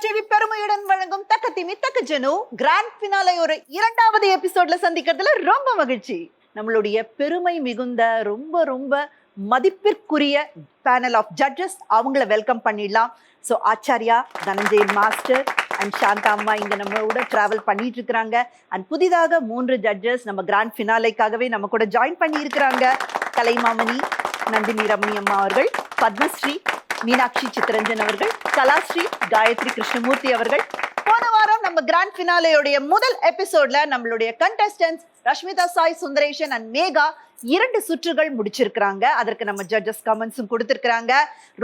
Star TV பெருமையுடன் வழங்கும் தக்கத்திமி தக்க ஜனு கிராண்ட் பினாலே ஒரு இரண்டாவது எபிசோட்ல சந்திக்கிறதுல ரொம்ப மகிழ்ச்சி. நம்மளுடைய பெருமை மிகுந்த ரொம்ப ரொம்ப மதிப்பிற்குரிய பேனல் ஆஃப் ஜட்ஜஸ் அவங்கள வெல்கம் பண்ணிடலாம். So Acharya, Dhananjayan master and Shantha அம்மா இங்க நம்மளோட டிராவல் பண்ணிட்டு இருக்கிறாங்க. அண்ட் புதிதாக 3 ஜட்ஜஸ் நம்ம கிராண்ட் பினாலேக்காகவே நம்ம கூட ஜாயின் பண்ணி இருக்கிறாங்க. கலைமாமணி நந்தினி ரமணி அம்மா அவர்கள், பத்மஸ்ரீ மீனாட்சி சித்தரஞ்சன் அவர்கள், கலாஸ்ரீ காயத்ரி கிருஷ்ணமூர்த்தி அவர்கள். போன வாரம் நம்ம கிராண்ட் பினாலேயோடைய முதல் எபிசோட்ல நம்மளுடைய கண்டெஸ்டன்ட்ஸ் ரஷ்மிதா சாய், சுந்தரேஷன் அண்ட் மேகா 2 சுற்றுகள் முடிச்சிருக்கிறாங்க. அதற்கு நம்ம ஜட்ஜஸ் கமெண்ட்ஸும் கொடுத்திருக்கிறாங்க.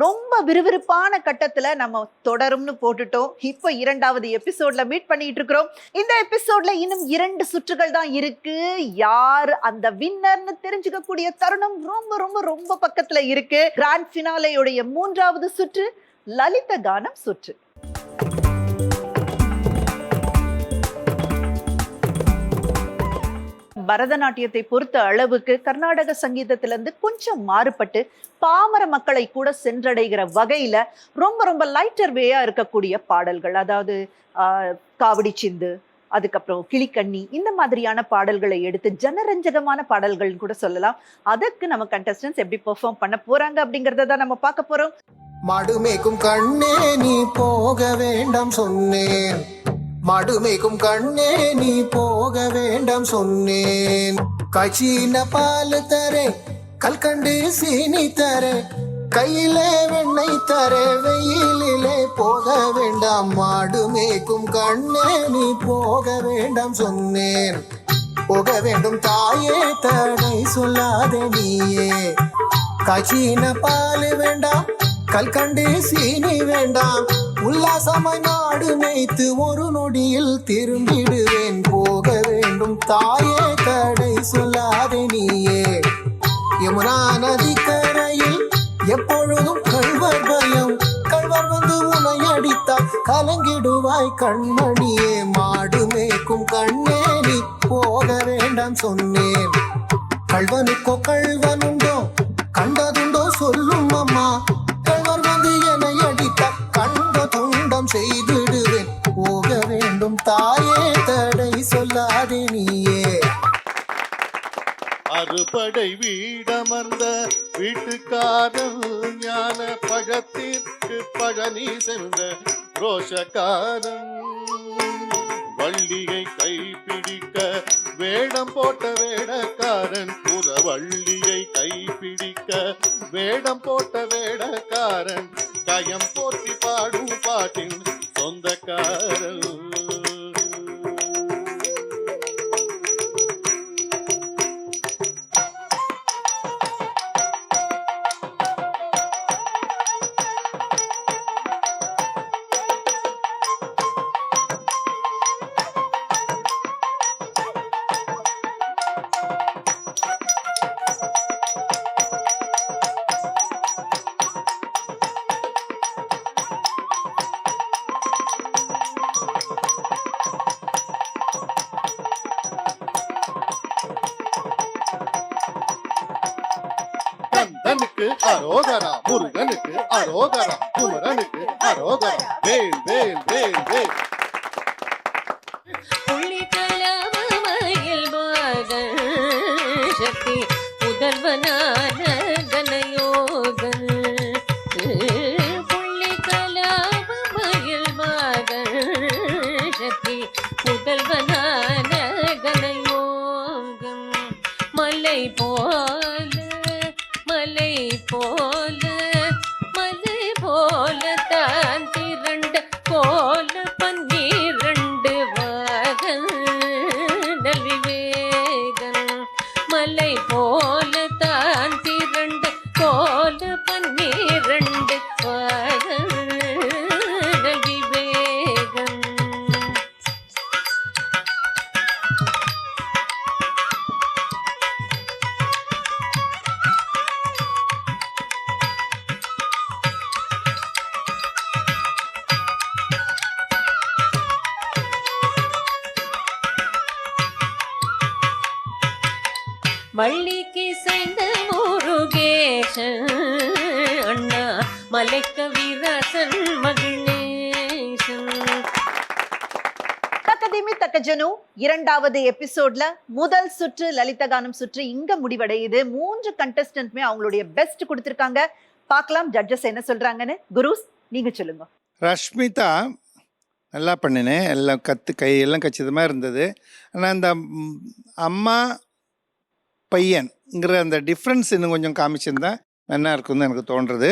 ரொம்ப விறுவிறுப்பான கட்டத்துல நம்ம தொடரும்னு போட்டுட்டோம். இப்போ 2வது எபிசோட்ல மீட் பண்ணிட்டு இருக்கிறோம். இந்த எபிசோட்ல இன்னும் 2 சுற்றுகள் தான் இருக்கு. யார் அந்த வின்னர்னு தெரிஞ்சுக்க கூடிய தருணம் ரொம்ப ரொம்ப ரொம்ப பக்கத்துல இருக்கு. கிராண்ட் பினாலேயோடைய 3வது சுற்று லலித கானம் சுற்று. பரதநாட்டியத்தை பொறுத்த அளவுக்கு கர்நாடக சங்கீதத்திலிருந்து கொஞ்சம் மாறுபட்டு பாமர மக்களை கூட சென்றடைகிற வகையில ரொம்ப ரொம்ப லைட்டர் வேயா இருக்கக்கூடிய பாடல்கள், அதாவது காவடி சிந்து, அதுக்கப்புறம் கிளிக்கண்ணி, இந்த மாதிரியான பாடல்களை எடுத்து ஜனரஞ்சகமான பாடல்கள் கூட சொல்லலாம். அதற்கு நம்ம கண்டஸ்டன்ஸ் எப்படி பெர்ஃபார்ம் பண்ண போறாங்க அப்படிங்கறத தான் நம்ம பார்க்க போறோம். மடுமேக்கும் கண்ணே நீ போக வேண்டாம் சொன்னேன், மடுமேக்கும் கண்ணே நீ போக வேண்டாம் சொன்னேன். காய்ச்சின பால் தரே, கல்கண்டு சீனி தரே, கையிலே வெண்ணெய் தரே, வெயிலிலே போக வேண்டாம். மாடுமேக்கும் கண்ணே நீ போக வேண்டாம் சொன்னேன். போக வேண்டும் தாயே, தடை சொல்லாதே நீயே. காய்ச்சின பால் வேண்டாம், கல்கண்டு சீனி வேண்டாம், உல்லாசமாய் நாடு மேய்த்து ஒரு நொடியில் திரும்பிடுவேன். போக வேண்டும் தாயே, தடை சொல்லாதே நீயே. யமுனா நதி கரையில் எப்பொழுதும் கள்வர் பயம், கள்வர் வந்து உன்னை அடித்தால் கலங்கிடுவாய் கண்மணியே. மாடு மேய்க்கும் கண்ணே நீ போக வேண்டாம் சொன்னேன். கள்வனுக்கோ கள்வனுண்டோ, கண்டதுண்டோ சொல்லும் அம்மா, கள்வர் வந்து என்னை அடித்தால் கண்ட துண்டம் செய்திடுவேன். போக வேண்டும் தாயே, தடை சொல்லாதே நீயே. அறுபடை வீடமர்ந்த வீட்டுக்காரன், ஞான பழத்திற்கு பழனி சென்ற ரோஷக்காரன், வள்ளியை கைப்பிடிக்க வேடம் போட்ட வேடக்காரன், புறவள்ளியை கைப்பிடிக்க வேடம் போட்ட வேடக்காரன், கயம் போற்றி பாடும் பாட்டின் சொந்தக்காரன். கந்தனுக்கு அரோகரா, முருகனுக்கு அரோகரா, குமரனுக்கு அரோகரா, வேல் வேல் வேல் வேல். புள்ளிக்கலமயில் மகன் சக்தி புதல்வனான கனயோகன், புள்ளிக்கலமயில் மகன் சக்தி புதல்வனான கனயோகன். மலை போல மலை போல மலை போல தான் திரண்ட கோல 12 வாகன் நல்விவேகன். மலை போல தான் திரண்ட கோல 12 வாகன் நல்விவேகன். வள்ளிக்கு செய்த முருகேசன் அண்ணா, மலைக்க வீரசன் மகிழ்நேசன். ஜனு, இரண்டாவது எபிசோட்ல முதல் சுற்று லலித கானம் சுற்று இங்க முடிவடையுது. 3 கண்டஸ்டன்ட்மே அவங்களுடைய பெஸ்ட் கொடுத்திருக்காங்க. பார்க்கலாம் ஜட்ஜஸ் என்ன சொல்றாங்கன்னு. குருஸ், நீங்க சொல்லுங்க. ரஷ்மிதா நல்லா பண்ணினேன், எல்லாம் கையெல்லாம் கச்சிதமாக இருந்தது. ஆனால் அந்த அம்மா பையன்ங்கிற அந்த டிஃப்ரென்ஸ் இன்னும் கொஞ்சம் காமிச்சிருந்தா நல்லா இருக்கும்னு எனக்கு தோன்றுறது.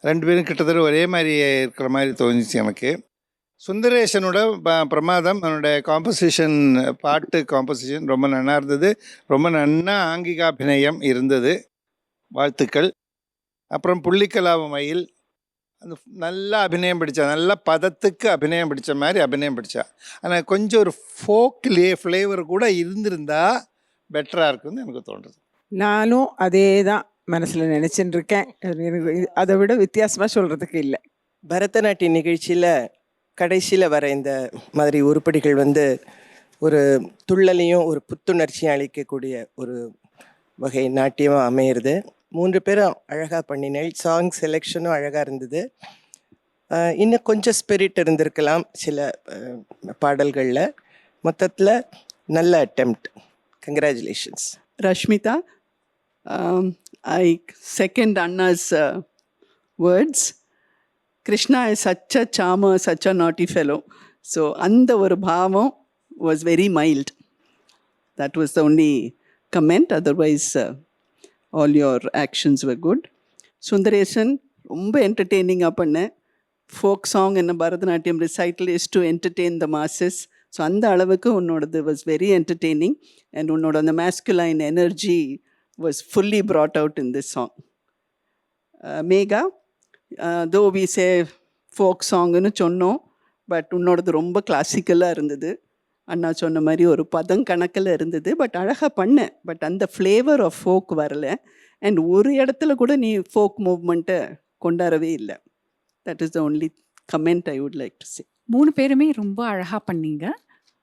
2 பேரும் கிட்டத்தட்ட ஒரே மாதிரி இருக்கிற மாதிரி தோணுச்சு எனக்கு. சுந்தரேசனோட பிரமாதம், அவனோட காம்போசிஷன், பாட்டு காம்போசிஷன் ரொம்ப நல்லா இருந்தது. ரொம்ப நன்னா ஆங்கிகாபிநயம் இருந்தது, வாழ்த்துக்கள். அப்புறம் புள்ளிக்கலாவு மயில் அந்த நல்லா அபிநயம் பிடிச்சா, நல்லா பதத்துக்கு அபிநயம் பிடிச்ச மாதிரி அபிநயம் பிடிச்சா. ஆனால் கொஞ்சம் ஒரு ஃபோக்லேயே ஃப்ளேவர் கூட இருந்திருந்தா பெட்டராக இருக்குன்னு எனக்கு தோன்றுது. நானும் அதே தான் மனசில் நினச்சின்னு இருக்கேன். எனக்கு அதை விட வித்தியாசமாக சொல்கிறதுக்கு இல்லை. பரதநாட்டிய நிகழ்ச்சியில் கடைசியில் வர இந்த மாதிரி உருப்படிகள் ஒரு துள்ளலையும் ஒரு புத்துணர்ச்சியும் அளிக்கக்கூடிய ஒரு வகை நாட்டியமாக அமையிறது. 3 பேரும் அழகாக பண்ணினேன். சாங் செலெக்ஷனும் அழகாக இருந்தது. இன்னும் கொஞ்சம் ஸ்பிரிட் இருந்திருக்கலாம் சில பாடல்களில். மொத்தத்தில் நல்ல attempt. Congratulations. Rashmita, I second Anna's words. Krishna is such a charmer, such a naughty fellow. So, அந்த ஒரு பாவம் was very mild. That was the only comment. Otherwise, all your actions were good. Sundaresan, ரொம்ப entertaining-ஆ பண்ண. Folk song in a Bharatanatyam recital is to entertain the masses. So அந்த அளவுக்கு உன்னோடது was very entertaining. And உன்னோட அந்த masculine energy was fully brought out in this song. Megha, though we say folk சாங்குன்னு சொன்னோம், but உன்னோடது ரொம்ப கிளாசிக்கலாக இருந்தது. அண்ணா சொன்ன மாதிரி ஒரு பதம் கணக்கில் இருந்தது, பட் அழகாக பண்ணேன். பட் அந்த ஃப்ளேவர் ஆஃப் ஃபோக் வரலை. அண்ட் ஒரு இடத்துல கூட நீ ஃபோக் மூவ்மெண்ட்டை கொண்டாடவே இல்லை. That is the only comment I would like to say. 3 பேருமே ரொம்ப அழகாக பண்ணீங்க.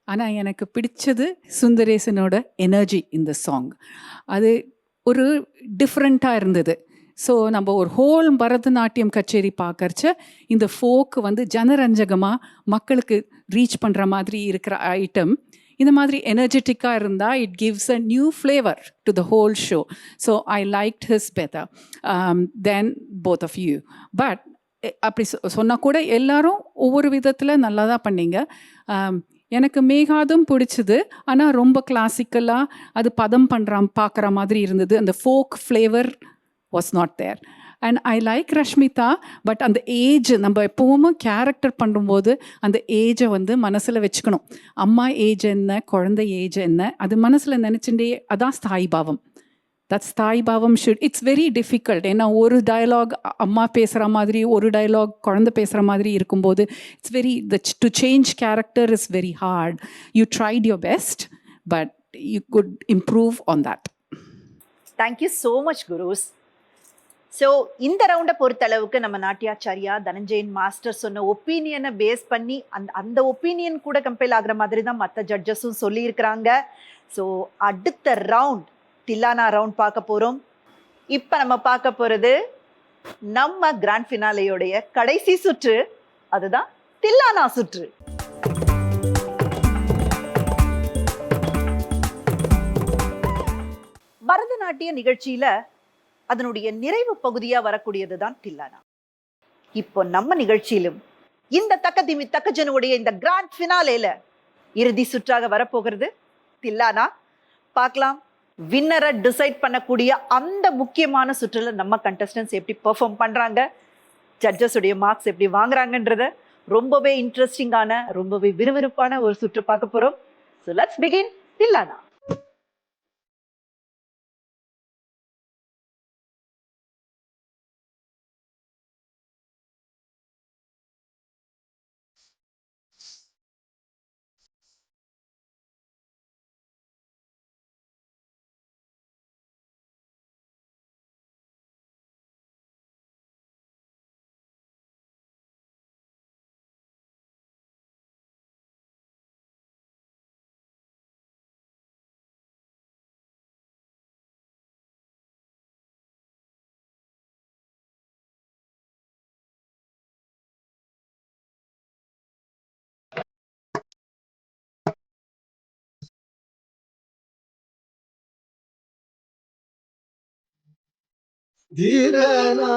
ஆனால் எனக்கு பிடிச்சது சுந்தரேசனோட எனர்ஜி இந்த சாங். அது ஒரு டிஃப்ரெண்ட்டாக இருந்தது. ஸோ நம்ம ஒரு ஹோல் பரதநாட்டியம் கச்சேரி பார்க்கறச்ச இந்த ஃபோக்கு ஜனரஞ்சகமாக மக்களுக்கு ரீச் பண்ணுற மாதிரி இருக்கிற ஐட்டம் இந்த மாதிரி எனர்ஜெட்டிக்காக இருந்தால் it gives a new flavour to the whole show. So I liked his better than both of you. But அப்படி சொன்னால் கூட எல்லாரும் ஒவ்வொரு விதத்தில் நல்லா தான் பண்ணீங்க. எனக்கு மேகாதும் பிடிச்சிது, ஆனால் ரொம்ப கிளாசிக்கலாக அது பதம் பார்க்குற மாதிரி இருந்தது. அந்த folk flavour was not there. And I like Rashmitha, but அந்த ஏஜ் நம்ம எப்போவுமே கேரக்டர் பண்ணும்போது அந்த ஏஜை மனசில் வச்சுக்கணும். அம்மா ஏஜ் என்ன, குழந்தை ஏஜ் என்ன, அது மனசில் நினச்சிட்டே, அதான் ஸ்தாயி பாவம். தட்ஸ் தாய் பாவம் ஷுட். It's very difficult. ஏன்னா ஒரு டயலாக் அம்மா பேசுகிற மாதிரி, ஒரு டயலாக் குழந்தை பேசுகிற மாதிரி இருக்கும்போது it's very to change character is very hard. You tried your best, but you could improve on that. Thank you so much gurus. So இந்த ரவுண்டை பொறுத்தளவுக்கு நம்ம நாட்டியாச்சாரியா தனஞ்சயன் மாஸ்டர் சொன்ன ஒப்பீனியனை பேஸ் பண்ணி அந்த ஒப்பீனியன் கூட கம்பேர் ஆகிற மாதிரி தான் மற்ற ஜட்ஜஸும் சொல்லியிருக்கிறாங்க. ஸோ அடுத்த ரவுண்ட் தில்லானா ரவுண்ட் பார்க்க போகிறோம். இப்போ நம்ம பார்க்க போகிறது நம்ம கிராண்ட் ஃபினாலேயோடைய கடைசி சுற்று, அதுதான் தில்லானா சுற்று. பரதநாட்டிய நிகழ்ச்சியில அதனுடைய நிறைவு பகுதியா வரக்கூடியது தான் தில்லானா. இப்போ நம்ம நிகழ்ச்சியிலும் இந்த தக்கதிமி தக்கஜனுடைய இந்த கிராண்ட் ஃபினாலேல இறுதி சுற்றாக வரப்போகிறது தில்லானா. பார்க்கலாம் வின்னரை டிசைட் பண்ணக்கூடிய அந்த முக்கியமான சுற்றுல நம்ம கண்டஸ்டன்ஸ் எப்படி பெர்ஃபார்ம் பண்றாங்க, ஜட்ஜஸ் உடைய மார்க்ஸ் எப்படி வாங்குறாங்கன்றத ரொம்பவே இன்ட்ரெஸ்டிங்கான, ரொம்பவே விறுவிறுப்பான ஒரு சுற்று பார்க்க போறோம். So let's begin தில்லானா. தீரனா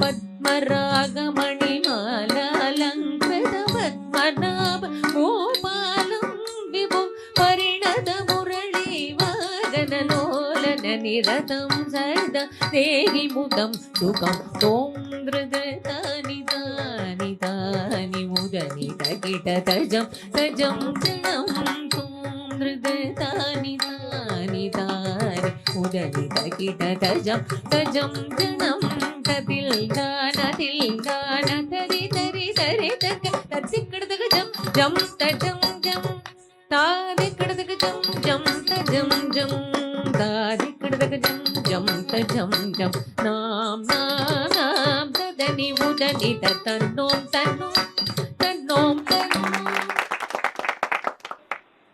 பத்மராகமணி மாலாலங்கிருத பத்மநாப கோபாலம் விபும் பரிணத முரளி வாகன லோலன நிரதம் சதா தேகி முதம் சுகம் தோன்றுத தானி தானி தானி முதனி தகிட தஜம் தஜம் ஜனம் தோன்றுத தானி தானி தானி முதனி தகிட தஜம் தஜம் ஜனம் ததில் தான தரி தரி தரி தக்க தத்திக்கிடதுக்கு ஜம் ஜம் தஜம் ஜம் தாதிக்கிடதுக்கு ஜம் ஜம் தஜம் ஜம் தாதிக்கிடதுக்கு ஜம் ஜம் தஜம் ஜம் நாம் நாம் நாம் ததனி உதனி தன்னோம் தன்னோம் தன்னோம் தன்னோம்.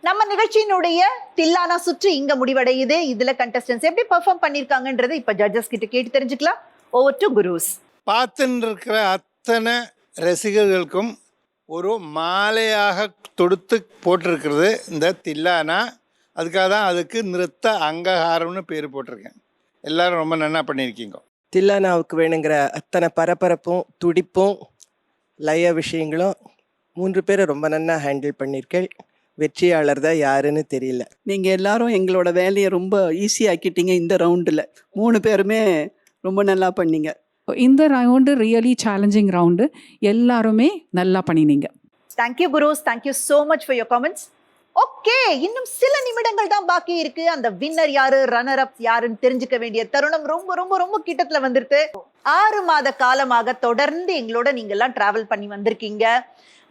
நம்ம நிகழ்ச்சியினுடைய தில்லானா சுற்று இங்க முடிவடையுது. இதுல கண்டஸ்டன்ஸ் எப்படி பெர்ஃபார்ம் பண்ணிருக்காங்கன்றது இப்ப ஜட்ஜஸ் கிட்ட கேட்டு தெரிஞ்சுக்கலாம். ஓவர் டு குருஸ். பார்த்துன்னு இருக்கிற அத்தனை ரசிகர்களுக்கும் ஒரு மாலையாக தொடுத்து போட்டிருக்கிறது இந்த தில்லானா. அதுக்காக தான் அதுக்கு நிறுத்த அங்ககாரம்னு பேர் போட்டிருக்கேன். எல்லாரும் ரொம்ப நல்லா பண்ணியிருக்கீங்க. தில்லானாவுக்கு வேணுங்கிற அத்தனை பரபரப்பும் துடிப்பும் லய விஷயங்களும் 3 பேரை ரொம்ப நல்லா ஹேண்டில் பண்ணியிருக்கேள். வெற்றியாளர் தான் யாருன்னு தெரியல. நீங்கள் எல்லாரும் எங்களோட வேலையை ரொம்ப ஈஸியாக்கிட்டீங்க. இந்த ரவுண்டில் 3 பேருமே ரொம்ப நல்லா பண்ணீங்க. இந்த ரவுண்டு ரியலி சேலஞ்சிங் ரவுண்டு. எல்லாருமே நல்லா பண்ணினீங்க. Thank you gurus. Thank you so much for your comments. Okay, இன்னும் சில நிமிடங்கள் தான் பாக்கி இருக்கு. அந்த வின்னர் யாரு, ரன்னர் அப் யாருன்னு தெரிஞ்சுக்க வேண்டிய தருணம் ரொம்ப ரொம்ப ரொம்ப கிட்டத்துல வந்துருது. 6 மாத காலமாக தொடர்ந்து எங்களோட நீங்க எல்லாம் டிராவல் பண்ணி வந்திருக்கீங்க.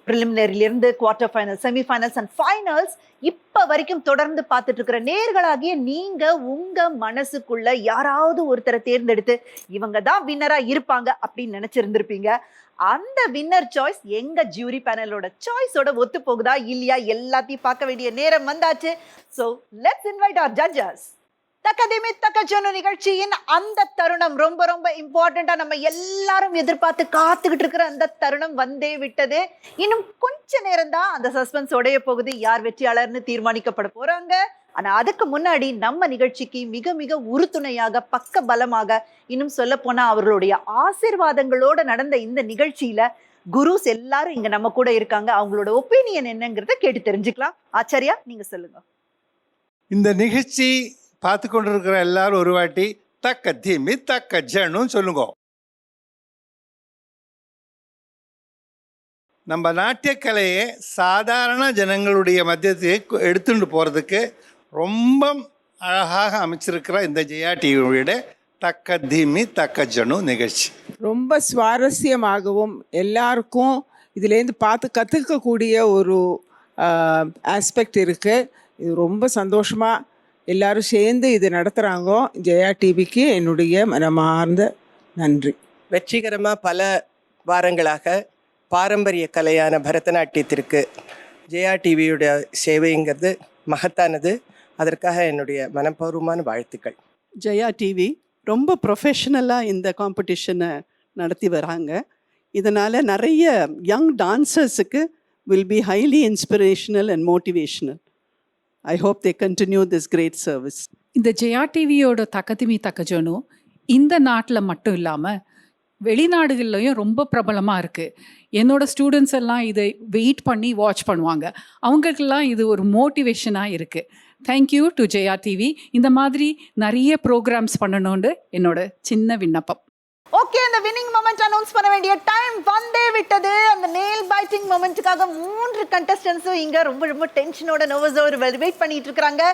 ப்ரிலிமினரியிலிருந்து quarter final, semifinals and finals இப்ப வரைக்கும் தொடர்ந்து பார்த்துட்டு இருக்கிற நேர்களாகிய நீங்க உங்க மனசுக்குள்ள யாராவது ஒருத்தரை தேர்ந்தெடுத்து இவங்க தான் வின்னரா இருப்பாங்க அப்படின்னு நினைச்சிருந்திருப்பீங்க. அந்த வின்னர் சாய்ஸ் எங்க ஜூரி பேனலோட சாய்ஸோட ஒத்து போகுதா இல்லையா எல்லாத்தையும் பார்க்க வேண்டிய நேரம் வந்தாச்சு. So let's invite our judges. Thakathimi Thakajanu நிகழ்ச்சியின் அந்த தருணம் ரொம்ப ரொம்ப இம்பார்ட்டண்டா நம்ம எல்லாரும் எதிர்பார்த்து காத்துக்கிட்டு இருக்கிற அந்த தருணம் வந்தே விட்டது. இன்னும் கொஞ்ச நேரம் தான் அந்த சஸ்பென்ஸ் உடைய போகுது. யார் வெற்றியாளர்னு தீர்மானிக்கப்பட போறாங்க. ஆனா அதுக்கு முன்னாடி நம்ம நிகழ்ச்சிக்கு மிக மிக உறுதுணையாக பக்க பலமாக இன்னும் சொல்ல போனா அவர்களுடைய ஆசீர்வாதங்களோட நடந்த இந்த நிகழ்ச்சியில குருஸ் எல்லாரும் இங்க நம்ம கூட இருக்காங்க. அவங்களோட ஒப்பீனியன் என்னங்கிறத கேட்டு தெரிஞ்சுக்கலாம். ஆச்சாரியா, நீங்க சொல்லுங்க. இந்த நிகழ்ச்சி பார்த்து கொண்டிருக்கிற எல்லாரும் ஒரு வாட்டி தக்க தீமி தக்க ஜனுன்னு சொல்லுங்க. நம்ம நாட்டியக்கலையை சாதாரண ஜனங்களுடைய மத்தியத்துக்கு எடுத்துட்டு போகிறதுக்கு ரொம்ப அழகாக அமைச்சிருக்கிற இந்த ஜெயா டிவியோட தக்க தீமி தக்க ஜனு நிகழ்ச்சி ரொம்ப சுவாரஸ்யமாகவும் எல்லாருக்கும் இதுலேருந்து பார்த்து கற்றுக்கக்கூடிய ஒரு ஆஸ்பெக்ட் இருக்குது. இது ரொம்ப சந்தோஷமாக எல்லாரும் சேர்ந்து இது நடத்துகிறாங்க. ஜெயா டிவிக்கு என்னுடைய மனமார்ந்த நன்றி. வெற்றிகரமாக பல வாரங்களாக பாரம்பரிய கலையான பரதநாட்டியத்திற்கு ஜெயா டிவியோட சேவைங்கிறது மகத்தானது. அதற்காக என்னுடைய மனப்பூர்வமான வாழ்த்துக்கள். ஜெயா டிவி ரொம்ப ப்ரொஃபஷ்னலாக இந்த காம்படிஷனை நடத்தி வராங்க. இதனால் நிறைய யங் டான்சர்ஸுக்கு will be highly inspirational and motivational. I hope they continue this great service. இந்த ஜெயா டிவியோட தக்கதிமி தக்கஜனும் இந்த நாட்டில் மட்டும் இல்லாமல் வெளிநாடுகள்லையும் ரொம்ப பிரபலமாக இருக்குது. என்னோட ஸ்டூடெண்ட்ஸ் எல்லாம் இதை வெயிட் பண்ணி வாட்ச் பண்ணுவாங்க. அவங்களுக்கெல்லாம் இது ஒரு மோட்டிவேஷனாக இருக்குது. Thank you to Jaya TV. இந்த மாதிரி நிறைய ப்ரோக்ராம்ஸ் பண்ணணும்னு என்னோட சின்ன விண்ணப்பம். ஓகே, அந்த வின்னிங் மொமெண்ட் அனௌன்ஸ் பண்ண வேண்டிய டைம் வந்தே விட்டது. அந்த நெயில் பைட்டிங் மொமெண்ட்டுக்காக 3 கண்டஸ்டன்ஸும் இங்க ரொம்ப ரொம்ப டென்ஷனோட நர்வஸோட வெயிட் பண்ணிட்டு இருக்காங்க.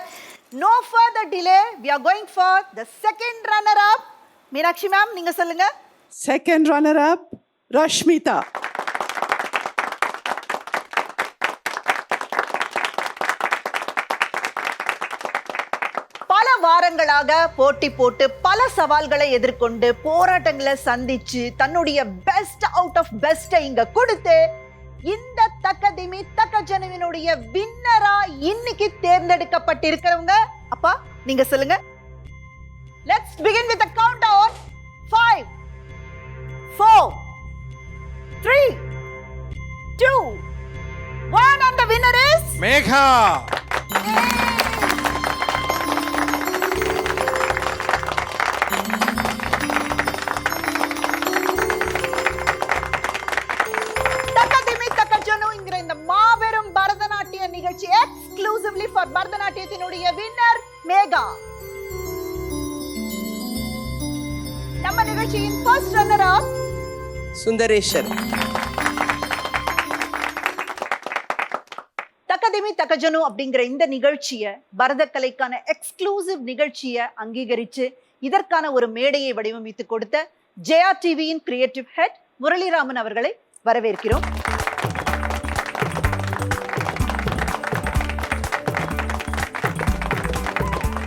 No further delay, we are going for the second runner up. Meenakshi ma'am, நீங்க சொல்லுங்க. Second runner up Rashmitha. பல வாரங்களாக போட்டி போட்டு பல சவால்களை எதிர்கொண்டு போராட்டங்களை சந்திச்சு தன்னுடைய பெஸ்ட் அவுட் ஆஃப் பெஸ்ட்டை இங்க கொடுத்து இந்த தக்கதிமி தக்கஜனுவினுடைய வின்னரா இன்னைக்கு தேர்ந்தெடுக்கப்பட்டிருக்கிறவங்க அப்பா நீங்க சொல்லுங்க. Let's begin with the countdown. 5 4 3 2 1 and the winner is Megha. இந்த மாபெரும் பரதநாட்டிய நிகழ்ச்சி எக்ஸ்க்ளூசிவ்லி ஃபார் பரதநாட்டியத்தினுடைய வின்னர் மேகா. நம்ம நிகழ்ச்சியின் ஃபர்ஸ்ட் ரன்னர் அப் சுந்தரேஷன். தக்கதிமி தக்கஜனு அப்படிங்கிற இந்த நிகழ்ச்சியை பரதக்கலைக்கான எக்ஸ்க்ளூசிவ் நிகழ்ச்சியை அங்கீகரித்து இதற்கான ஒரு மேடையை வடிவமைத்து கொடுத்த ஜெயா டிவியின் கிரியேட்டிவ் ஹெட் முரளிராமன் அவர்களை வரவேற்கிறோம்.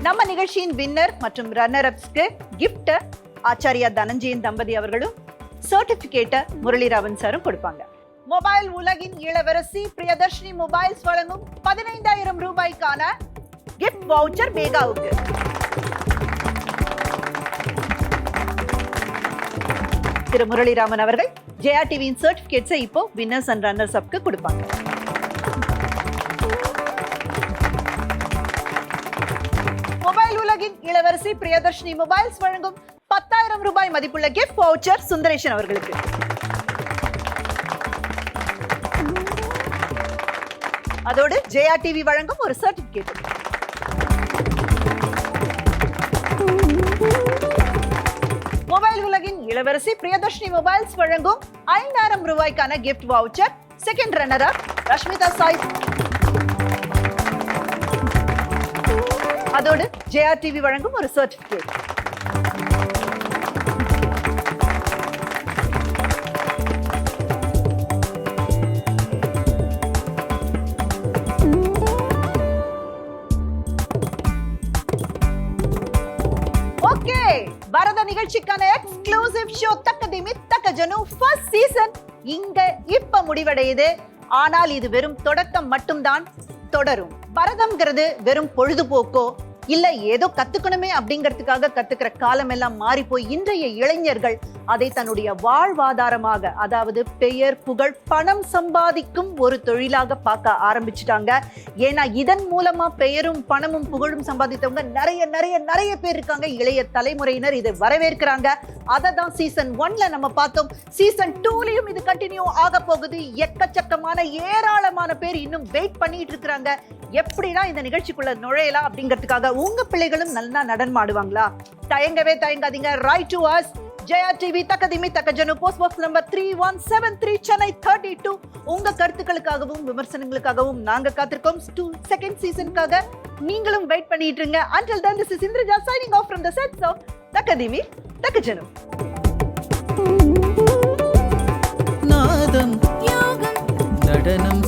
நம்ம நிகழ்ச்சியின் வின்னர் மற்றும் ரன்னர் அப்ஸ்க்கு கிஃப்ட் ஆச்சாரியா தனஞ்சயன் தம்பதி அவர்களும் சர்டிபிகேட்டை முரளிராமன் சாரும் கொடுப்பாங்க. மொபைல் உலகின் இளவரசி பிரியதர்ஷினி மொபைல்ஸ் வழங்கும் 15,000 ரூபாய்க்கான கிஃப்ட் வவுச்சர் மேகாவுக்கு. திரு முரளிராமன் அவர்கள் ஜெயா டிவியின் சர்டிபிகேட்ஸை இப்போ வின்னர்ஸ் அண்ட் ரன்னர்ஸ் அப்க்கு கொடுப்பாங்க. மொபைல் உலகின் இளவரசி பிரியதர்ஷினி மொபைல்ஸ் வழங்கும் 10,000 ரூபாய் மதிப்புள்ள கிஃப்ட் வவுச்சர் சுந்தரேஷன் அவர்களுக்கு. அதோடு ஜெயா டிவி வழங்கும் ஒரு சர்டிபிகேட். மொபைல் உலகின் இளவரசி பிரியதர்ஷினி மொபைல்ஸ் வழங்கும் 5,000 ரூபாய்க்கான gift voucher. Second runner up Rashmitha Sai. அதோடு ஜெயா டிவி வழங்கும் ஒரு சர்டிபிகேட். ஓகே, பரத நிகழ்ச்சிக்கான exclusive show Thakathimi Thakajanu first season இங்க இப்ப முடிவடையுது. ஆனால் இது வெறும் தொடக்கம் மட்டும்தான், தொடரும். பரதம்ங்கிறது வெறும் பொழுதுபோக்கோ இல்ல ஏதோ கத்துக்கணுமே அப்படிங்கிறதுக்காக கத்துக்கிற காலம் எல்லாம் மாறி போய் இன்றைய இளைஞர்கள் அதை தன்னுடைய வாழ்வாதாரமாக, அதாவது பெயர் புகழ் பணம் சம்பாதிக்கும் ஒரு தொழிலாக பார்க்க ஆரம்பிச்சுட்டாங்க. ஏன்னா இதன் மூலமா பெயரும் பணமும் புகழும் சம்பாதித்தவங்க நிறைய நிறைய நிறைய பேர் இருக்காங்க. இளைய தலைமுறையினர் இதை வரவேற்கிறாங்க. அதை தான் சீசன் 1ல நம்ம பார்த்தோம். சீசன் 2லயும் இது கண்டினியூ ஆக போகுது. எக்கச்சக்கமான ஏராளமான பேர் இன்னும் வெயிட் பண்ணிட்டு இருக்கிறாங்க. எப்படின்னா இந்த நிகழ்ச்சிக்குள்ள நுழையலாம் அப்படிங்கிறதுக்காக. உங்க பிள்ளைகளும் நல்லா நடனம் ஆடுவாங்களா? தயங்கவே தயங்காதீங்க. Write to us Jaya TV Thakathimi Thakajanu post box number 3173 Chennai 32. உங்க கருத்துக்களுக்காகவும் விமர்சனங்களுக்காகவும் நாங்க காத்திருக்கோம். செகண்ட் சீசனுக்காக நீங்களும் வெயிட் பண்ணிட்டு இருங்க. Until then, this is Indraja signing off from the sets of தக்கதிமி தக்கஜனு. நாதம் யோகம் நடனம்